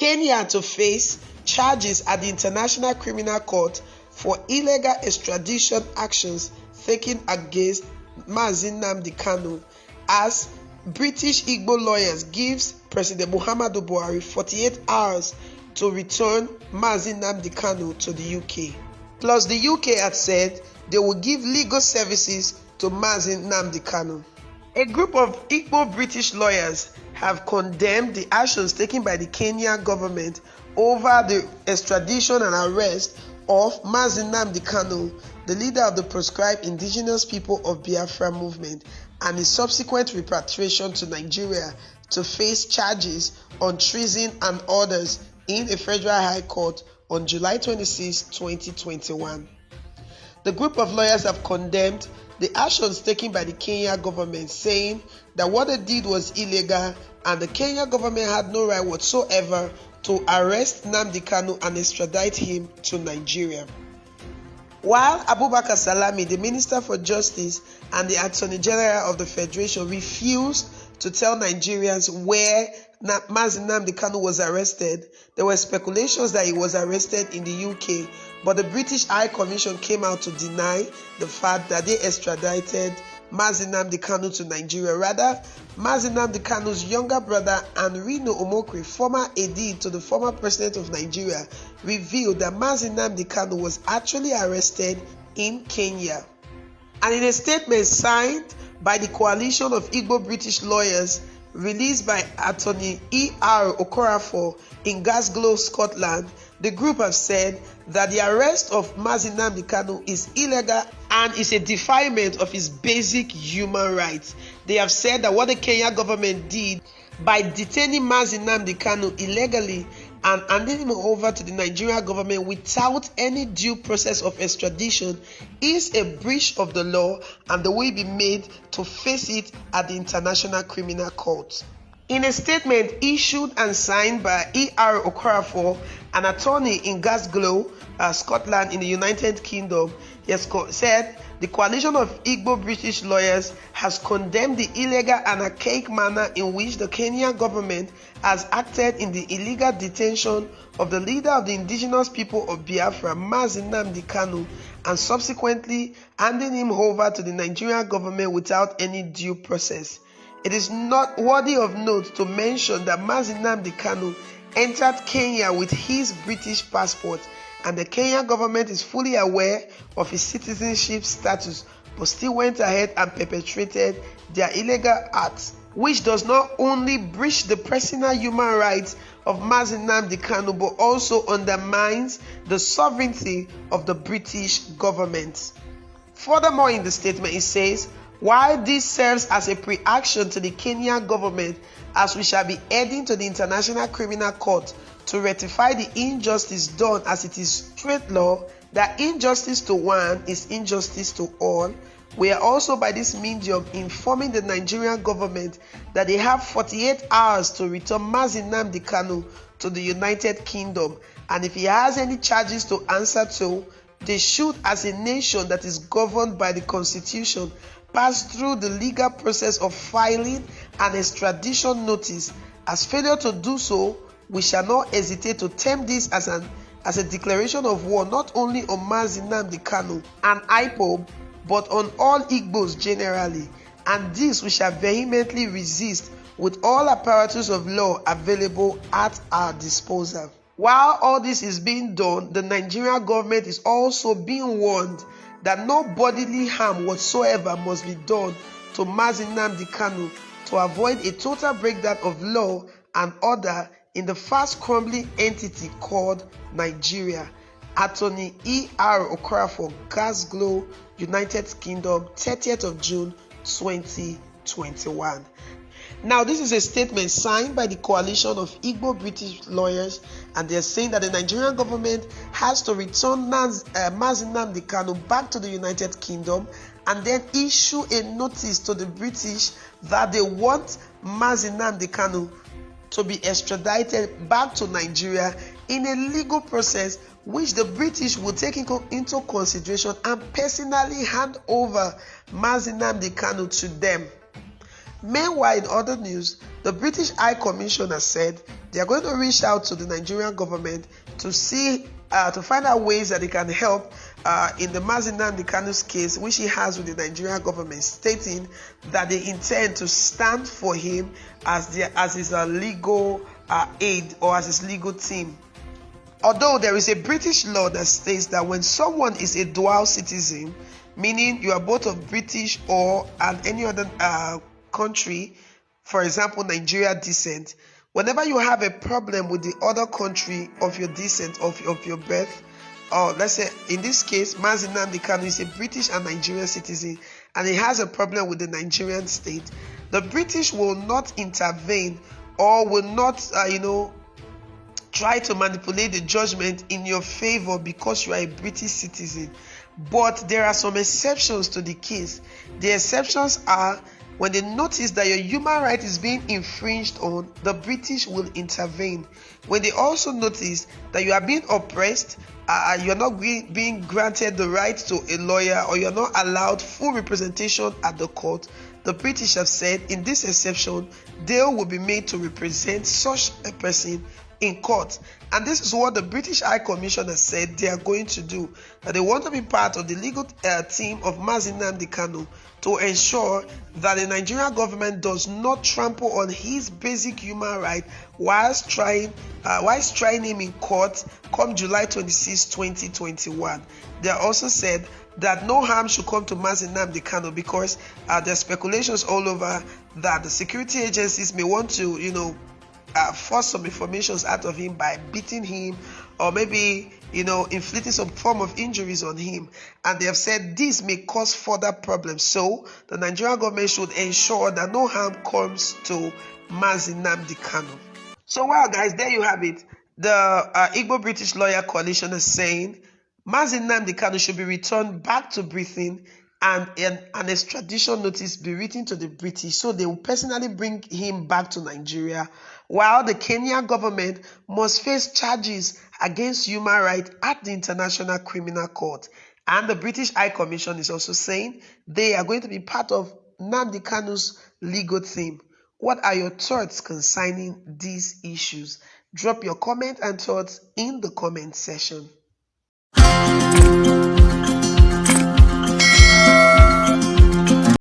Kenya to face charges at the International Criminal Court for illegal extradition actions taken against Nnamdi Kanu, as British Igbo lawyers gives President Muhammadu Buhari 48 hours to return Nnamdi Kanu to the UK. Plus, the UK had said they will give legal services to Nnamdi Kanu. A group of Igbo British lawyers have condemned the actions taken by the Kenyan government over the extradition and arrest of Nnamdi Kanu, the leader of the proscribed indigenous people of Biafra movement, and his subsequent repatriation to Nigeria to face charges on treason and others in a federal high court on July 26, 2021. The group of lawyers have condemned the actions taken by the Kenya government, saying that what they did was illegal and the Kenya government had no right whatsoever to arrest Nnamdi Kanu and extradite him to Nigeria. While Abubakar Salami, the Minister for Justice and the Attorney General of the Federation, refused to tell Nigerians where Nnamdi Kanu was arrested, there were speculations that he was arrested in the UK, but the British High Commission came out to deny the fact that they extradited Nnamdi Kanu to Nigeria. Rather, Nnamdi Kanu's younger brother and Rino Omokri, former AD to the former president of Nigeria, revealed that Nnamdi Kanu was actually arrested in Kenya. And in a statement signed by the coalition of Igbo British lawyers released by Attorney E.R. Okorafor in Glasgow, Scotland, the group have said that the arrest of Nnamdi Kanu is illegal and is a defilement of his basic human rights. They have said that what the Kenya government did by detaining Nnamdi Kanu illegally and handing him over to the Nigerian government without any due process of extradition is a breach of the law, and they will be made to face it at the International Criminal Court. In a statement issued and signed by E.R. Okorafor, an attorney in Glasgow, Scotland in the United Kingdom, he has said the coalition of Igbo British lawyers has condemned the illegal and archaic manner in which the Kenyan government has acted in the illegal detention of the leader of the indigenous people of Biafra, Nnamdi Kanu, and subsequently handing him over to the Nigerian government without any due process. It is not worthy of note to mention that Nnamdi Kanu entered Kenya with his British passport, and the Kenyan government is fully aware of his citizenship status, but still went ahead and perpetrated their illegal acts, which does not only breach the personal human rights of Nnamdi Kanu, but also undermines the sovereignty of the British government. Furthermore, in the statement, it says, while this serves as a pre-action to the Kenyan government, as we shall be heading to the International Criminal Court to rectify the injustice done, as it is straight law that injustice to one is injustice to all, we are also by this medium informing the Nigerian government that they have 48 hours to return Nnamdi Kanu to the United Kingdom, and if he has any charges to answer to, they should, as a nation that is governed by the Constitution, pass through the legal process of filing an extradition notice. As failure to do so, we shall not hesitate to term this as a declaration of war, not only on Nnamdi Kanu and IPOB, but on all Igbos generally, and this we shall vehemently resist with all apparatus of law available at our disposal. While all this is being done, the Nigerian government is also being warned that no bodily harm whatsoever must be done to Nnamdi Kanu to avoid a total breakdown of law and order in the fast crumbling entity called Nigeria. Attorney E.R. Okorafor, Glasgow, United Kingdom, 30th of June 2021. Now, this is a statement signed by the coalition of Igbo British lawyers, and they're saying that the Nigerian government has to return Nnamdi Kanu back to the United Kingdom and then issue a notice to the British that they want Nnamdi Kanu to be extradited back to Nigeria in a legal process which the British will take into consideration and personally hand over Nnamdi Kanu to them. Meanwhile, in other news, the British High Commissioner said they are going to reach out to the Nigerian government to find out ways that they can help in the Nnamdi Kanu's case, which he has with the Nigerian government, stating that they intend to stand for him as his legal aid or as his legal team. Although there is a British law that states that when someone is a dual citizen, meaning you are both of British or any other country, for example Nigeria descent, whenever you have a problem with the other country of your descent, of your birth, or let's say in this case Nnamdi Kanu is a British and Nigerian citizen and he has a problem with the Nigerian state, the British will not intervene or will not try to manipulate the judgment in your favor because you are a British citizen. But there are some exceptions to the case. The exceptions are when they notice that your human right is being infringed on, the British will intervene. When they also notice that you are being oppressed, you are not being granted the right to a lawyer, or you are not allowed full representation at the court, the British have said in this exception, they will be made to represent such a person in court. And this is what the British High Commissioner said they are going to do, that they want to be part of the legal team of Nnamdi Kanu to ensure that the Nigerian government does not trample on his basic human right whilst trying him in court come July 26, 2021. They also said that no harm should come to Nnamdi Kanu because there are speculations all over that the security agencies may want to, force some information out of him by beating him or maybe inflicting some form of injuries on him, and they have said this may cause further problems. So the Nigerian government should ensure that no harm comes to Nnamdi Kanu. So well guys, there you have it. The Igbo British Lawyer Coalition is saying Nnamdi Kanu should be returned back to Britain and an extradition notice be written to the British so they will personally bring him back to Nigeria, while the Kenyan government must face charges against human rights at the International Criminal Court. And the British High Commission is also saying they are going to be part of Nnamdi Kanu's legal team. What are your thoughts concerning these issues? Drop your comment and thoughts in the comment section.